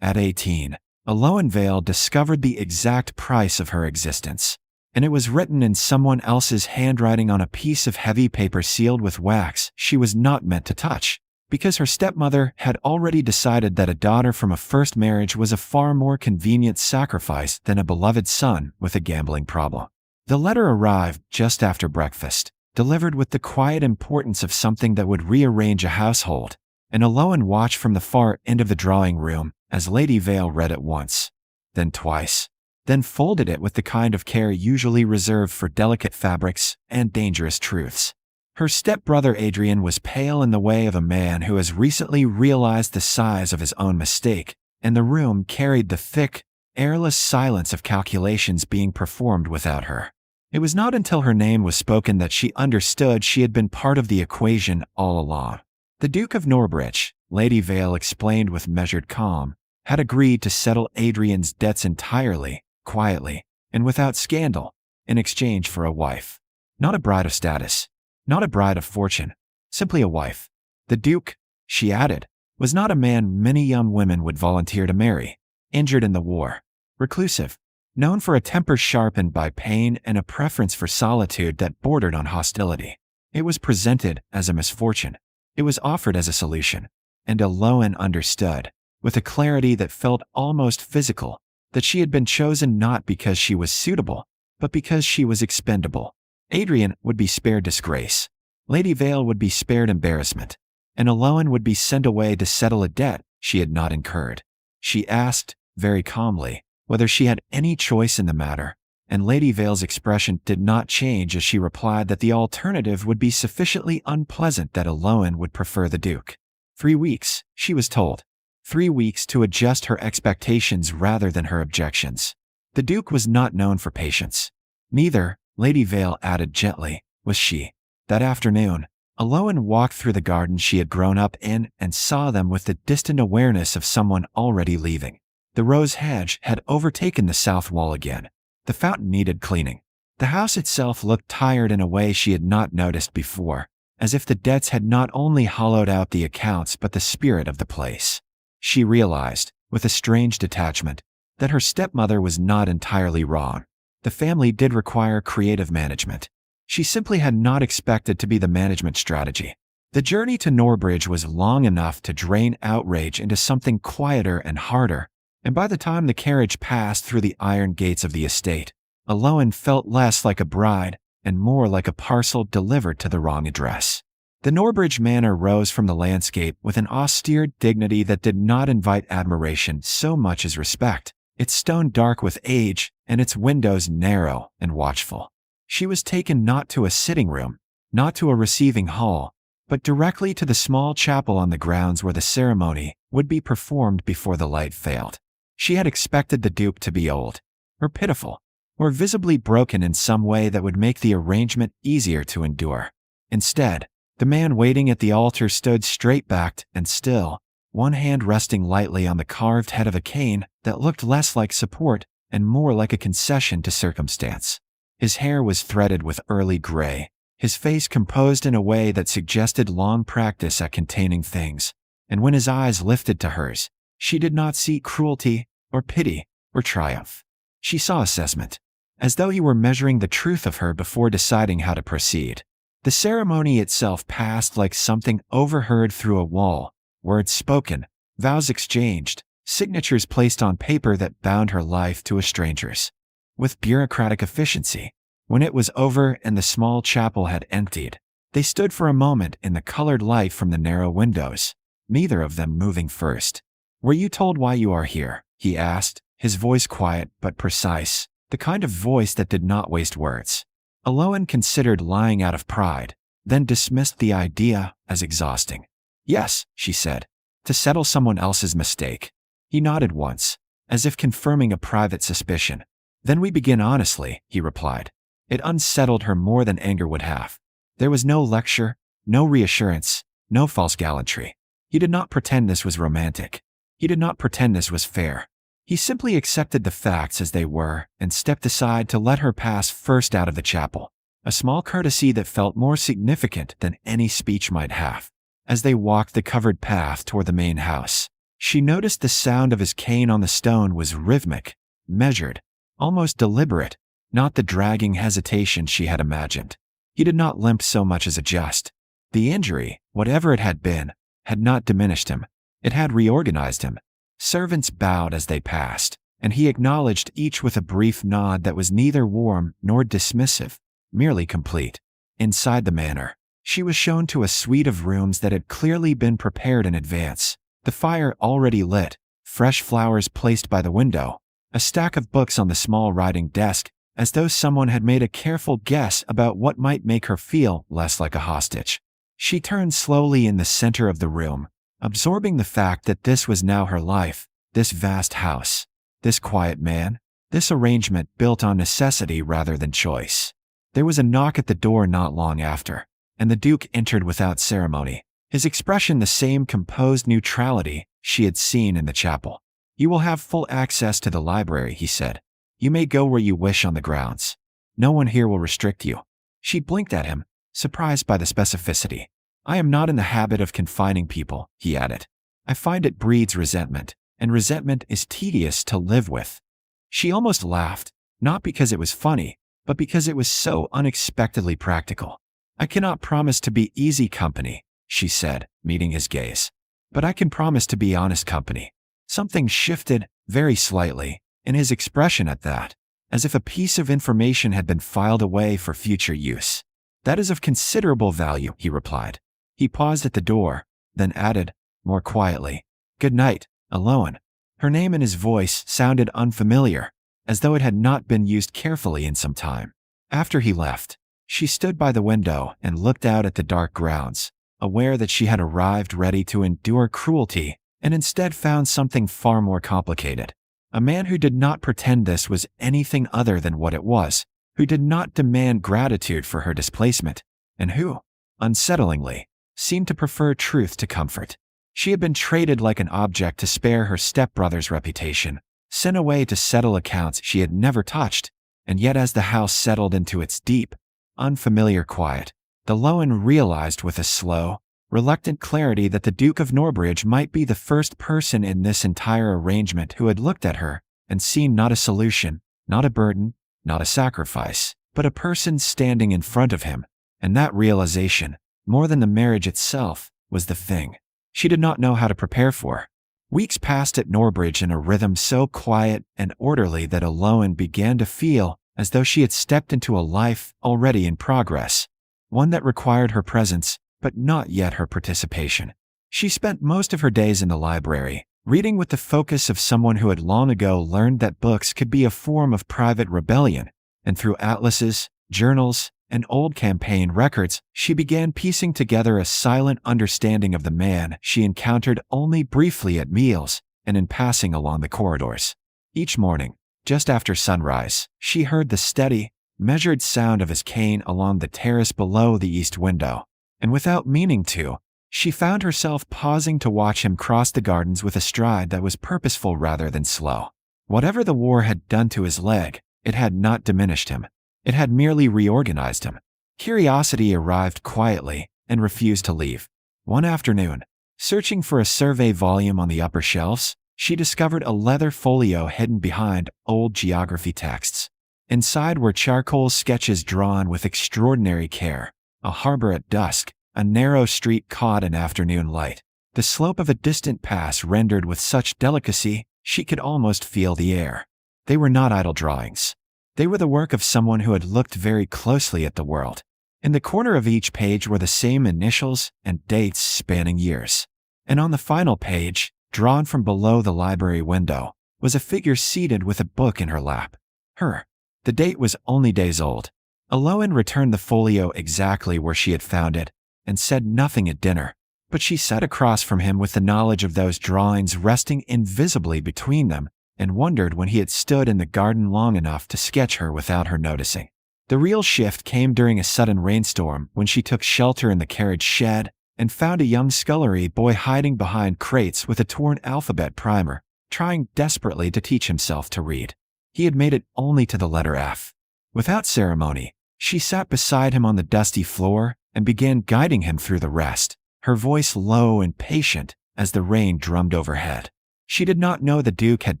At 18, Elowen Vale discovered the exact price of her existence, and it was written in someone else's handwriting on a piece of heavy paper sealed with wax she was not meant to touch, because her stepmother had already decided that a daughter from a first marriage was a far more convenient sacrifice than a beloved son with a gambling problem. The letter arrived just after breakfast, delivered with the quiet importance of something that would rearrange a household, and Elowen watched from the far end of the drawing room as Lady Vale read it once, then twice, then folded it with the kind of care usually reserved for delicate fabrics and dangerous truths. Her stepbrother Adrian was pale in the way of a man who has recently realized the size of his own mistake, and the room carried the thick, airless silence of calculations being performed without her. It was not until her name was spoken that she understood she had been part of the equation all along. The Duke of Norbridge, Lady Vale explained with measured calm, had agreed to settle Adrian's debts entirely, quietly, and without scandal, in exchange for a wife. Not a bride of status, not a bride of fortune, simply a wife. The Duke, she added, was not a man many young women would volunteer to marry, injured in the war, reclusive, known for a temper sharpened by pain and a preference for solitude that bordered on hostility. It was presented as a misfortune. It was offered as a solution, and Elowen understood, with a clarity that felt almost physical, that she had been chosen not because she was suitable, but because she was expendable. Adrian would be spared disgrace. Lady Vale would be spared embarrassment, and Elowen would be sent away to settle a debt she had not incurred. She asked, very calmly, whether she had any choice in the matter, and Lady Vale's expression did not change as she replied that the alternative would be sufficiently unpleasant that Elowen would prefer the Duke. 3 weeks, she was told. 3 weeks to adjust her expectations rather than her objections. The Duke was not known for patience. Neither, Lady Vale added gently, was she. That afternoon, Elowen walked through the garden she had grown up in and saw them with the distant awareness of someone already leaving. The rose hedge had overtaken the south wall again. The fountain needed cleaning. The house itself looked tired in a way she had not noticed before, as if the debts had not only hollowed out the accounts but the spirit of the place. She realized, with a strange detachment, that her stepmother was not entirely wrong. The family did require creative management. She simply had not expected to be the management strategy. The journey to Norbridge was long enough to drain outrage into something quieter and harder, and by the time the carriage passed through the iron gates of the estate, Elowen felt less like a bride and more like a parcel delivered to the wrong address. The Norbridge manor rose from the landscape with an austere dignity that did not invite admiration so much as respect, its stone dark with age and its windows narrow and watchful. She was taken not to a sitting room, not to a receiving hall, but directly to the small chapel on the grounds where the ceremony would be performed before the light failed. She had expected the Duke to be old, or pitiful, or visibly broken in some way that would make the arrangement easier to endure. Instead, the man waiting at the altar stood straight-backed and still, one hand resting lightly on the carved head of a cane that looked less like support and more like a concession to circumstance. His hair was threaded with early gray, his face composed in a way that suggested long practice at containing things, and when his eyes lifted to hers, she did not see cruelty or pity or triumph. She saw assessment, as though he were measuring the truth of her before deciding how to proceed. The ceremony itself passed like something overheard through a wall, words spoken, vows exchanged, signatures placed on paper that bound her life to a stranger's. With bureaucratic efficiency, when it was over and the small chapel had emptied, they stood for a moment in the colored light from the narrow windows, neither of them moving first. "Were you told why you are here?" he asked, his voice quiet but precise, the kind of voice that did not waste words. Elowen considered lying out of pride, then dismissed the idea as exhausting. "Yes," she said, "to settle someone else's mistake." He nodded once, as if confirming a private suspicion. "Then we begin honestly," he replied. It unsettled her more than anger would have. There was no lecture, no reassurance, no false gallantry. He did not pretend this was romantic. He did not pretend this was fair. He simply accepted the facts as they were and stepped aside to let her pass first out of the chapel, a small courtesy that felt more significant than any speech might have. As they walked the covered path toward the main house, She noticed the sound of his cane on the stone was rhythmic, measured, almost deliberate, not the dragging hesitation she had imagined. He did not limp so much as adjust. The injury, whatever it had been, had not diminished him. It had reorganized him. Servants bowed as they passed, and he acknowledged each with a brief nod that was neither warm nor dismissive, merely complete. Inside the manor, she was shown to a suite of rooms that had clearly been prepared in advance. The fire already lit, fresh flowers placed by the window, a stack of books on the small writing desk, as though someone had made a careful guess about what might make her feel less like a hostage. She turned slowly in the center of the room, absorbing the fact that this was now her life, this vast house, this quiet man, this arrangement built on necessity rather than choice. There was a knock at the door not long after, and the Duke entered without ceremony, his expression the same composed neutrality she had seen in the chapel. "You will have full access to the library," he said. "You may go where you wish on the grounds. No one here will restrict you." She blinked at him, surprised by the specificity. "I am not in the habit of confining people," he added. "I find it breeds resentment, and resentment is tedious to live with." She almost laughed, not because it was funny, but because it was so unexpectedly practical. "I cannot promise to be easy company," she said, meeting his gaze. "But I can promise to be honest company." Something shifted, very slightly, in his expression at that, as if a piece of information had been filed away for future use. "That is of considerable value," he replied. He paused at the door, then added, more quietly, "Good night, Elowen." Her name and his voice sounded unfamiliar, as though it had not been used carefully in some time. After he left, she stood by the window and looked out at the dark grounds, aware that she had arrived ready to endure cruelty and instead found something far more complicated. A man who did not pretend this was anything other than what it was, who did not demand gratitude for her displacement, and who, unsettlingly, seemed to prefer truth to comfort. She had been traded like an object to spare her stepbrother's reputation, sent away to settle accounts she had never touched, and yet as the house settled into its deep, unfamiliar quiet, Elowen realized with a slow, reluctant clarity that the Duke of Norbridge might be the first person in this entire arrangement who had looked at her and seen not a solution, not a burden, not a sacrifice, but a person standing in front of him, and that realization, more than the marriage itself, was the thing she did not know how to prepare for. Weeks passed at Norbridge in a rhythm so quiet and orderly that Elowen began to feel as though she had stepped into a life already in progress, one that required her presence, but not yet her participation. She spent most of her days in the library, reading with the focus of someone who had long ago learned that books could be a form of private rebellion, and through atlases, journals, and old campaign records, she began piecing together a silent understanding of the man she encountered only briefly at meals and in passing along the corridors. Each morning, just after sunrise, she heard the steady, measured sound of his cane along the terrace below the east window, and without meaning to, she found herself pausing to watch him cross the gardens with a stride that was purposeful rather than slow. Whatever the war had done to his leg, it had not diminished him. It had merely reorganized him. Curiosity arrived quietly and refused to leave. One afternoon, searching for a survey volume on the upper shelves, she discovered a leather folio hidden behind old geography texts. Inside were charcoal sketches drawn with extraordinary care, a harbor at dusk, a narrow street caught in afternoon light, the slope of a distant pass rendered with such delicacy she could almost feel the air. They were not idle drawings. They were the work of someone who had looked very closely at the world. In the corner of each page were the same initials and dates spanning years. And on the final page, drawn from below the library window, was a figure seated with a book in her lap. Her. The date was only days old. Elowen returned the folio exactly where she had found it, and said nothing at dinner, but she sat across from him with the knowledge of those drawings resting invisibly between them, and wondered when he had stood in the garden long enough to sketch her without her noticing. The real shift came during a sudden rainstorm when she took shelter in the carriage shed and found a young scullery boy hiding behind crates with a torn alphabet primer, trying desperately to teach himself to read. He had made it only to the letter F. Without ceremony, she sat beside him on the dusty floor and began guiding him through the rest, her voice low and patient, as the rain drummed overhead. She did not know the Duke had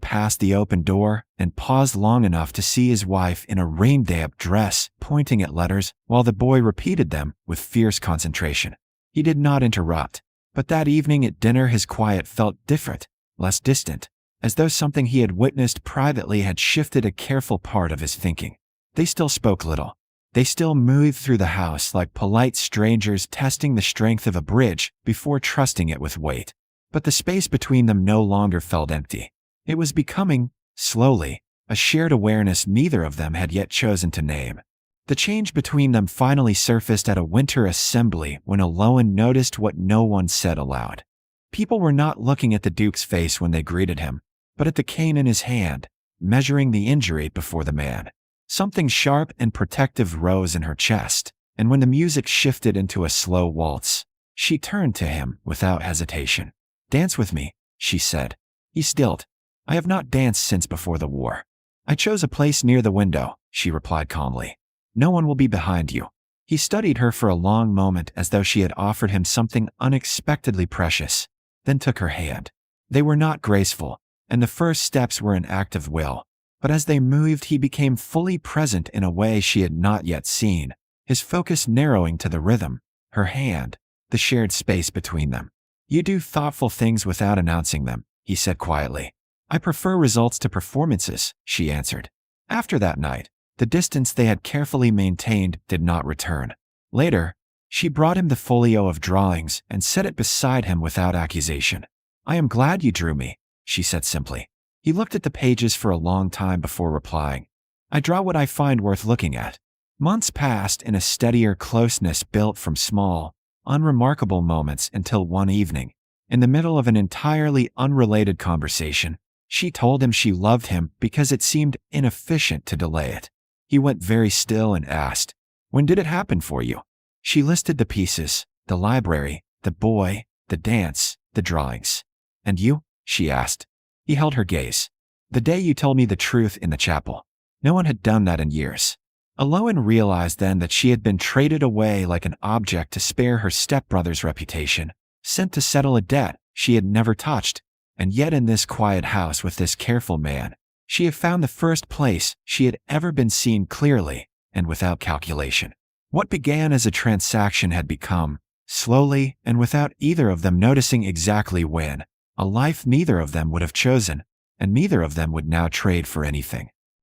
passed the open door and paused long enough to see his wife in a rain-damp dress pointing at letters while the boy repeated them with fierce concentration. He did not interrupt, but that evening at dinner his quiet felt different, less distant, as though something he had witnessed privately had shifted a careful part of his thinking. They still spoke little. They still moved through the house like polite strangers testing the strength of a bridge before trusting it with weight. But the space between them no longer felt empty. It was becoming, slowly, a shared awareness neither of them had yet chosen to name. The change between them finally surfaced at a winter assembly when Elowen noticed what no one said aloud. People were not looking at the Duke's face when they greeted him, but at the cane in his hand, measuring the injury before the man. Something sharp and protective rose in her chest, and when the music shifted into a slow waltz, she turned to him without hesitation. "Dance with me," she said. He stilled. "I have not danced since before the war." "I chose a place near the window," she replied calmly. "No one will be behind you." He studied her for a long moment as though she had offered him something unexpectedly precious, then took her hand. They were not graceful, and the first steps were an act of will. But as they moved, he became fully present in a way she had not yet seen, his focus narrowing to the rhythm, her hand, the shared space between them. "You do thoughtful things without announcing them," he said quietly. "I prefer results to performances," she answered. After that night, the distance they had carefully maintained did not return. Later, she brought him the folio of drawings and set it beside him without accusation. "I am glad you drew me," she said simply. He looked at the pages for a long time before replying. "I draw what I find worth looking at." Months passed in a steadier closeness built from small, unremarkable moments until one evening, in the middle of an entirely unrelated conversation, she told him she loved him because it seemed inefficient to delay it. He went very still and asked, "When did it happen for you?" She listed the pieces, the library, the boy, the dance, the drawings. "And you?" she asked. He held her gaze. "The day you told me the truth in the chapel." No one had done that in years. Elowen realized then that she had been traded away like an object to spare her stepbrother's reputation, sent to settle a debt she had never touched, and yet in this quiet house with this careful man, she had found the first place she had ever been seen clearly and without calculation. What began as a transaction had become, slowly and without either of them noticing exactly when, a life neither of them would have chosen, and neither of them would now trade for anything.